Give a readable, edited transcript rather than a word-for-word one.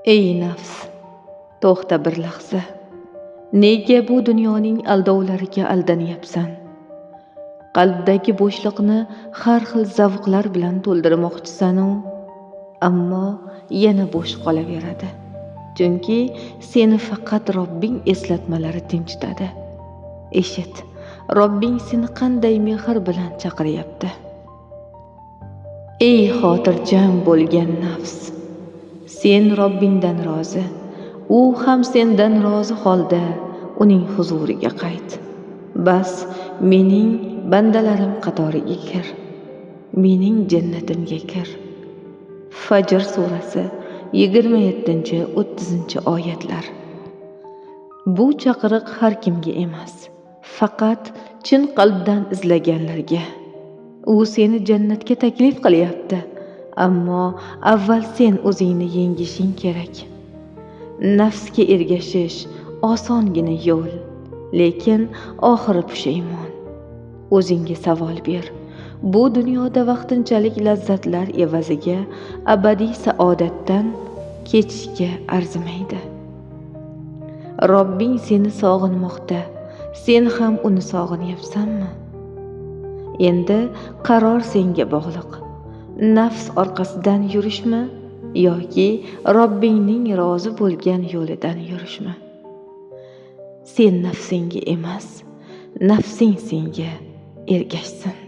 Ey nafs, to'xta bir lahza. Nega bu dunyoning aldovlariga aldanyapsan? Qalbdagi bo'shliqni har xil zavqlar bilan to'ldirmoqchisan-u, ammo yana bo'sh qolaveradi. Chunki seni faqat Robbing eslatmalari tinchitadi. Eshit, Robbing seni qanday mehr bilan chaqiryapti. Ey xotirjam bo'lgan nafs, sen Robbingdan rozi, u ham sendan rozi holda uning huzuriga qayt. Bas mening bandalarim qatoriga kir, mening jannatimga kir. Fajr surasi 27-30 oyatlar. Bu chaqiriq har kimga emas, faqat chin qalbdan izlaganlarga. U seni jannatga taklif qilyapti, ammo avval sen o'zingni yengishing kerak. Nafsga ergashish osongina yo'l, lekin oxiri pushaymon. O'zingga savol ber. Bu dunyoda vaqtinchalik lazzatlar evaziga abadiy saodatdan kechishga arzimaydi. Robbing seni sog'inmoqda, sen ham uni sog'inyapsanmi? Endi qaror senga bog'liq. Nafs orqasidan yurishmi yoki Robbingning rozi bo'lgan yo'lidan yurishmi? Sen nafsingga emas, nafsing senga ergashsin.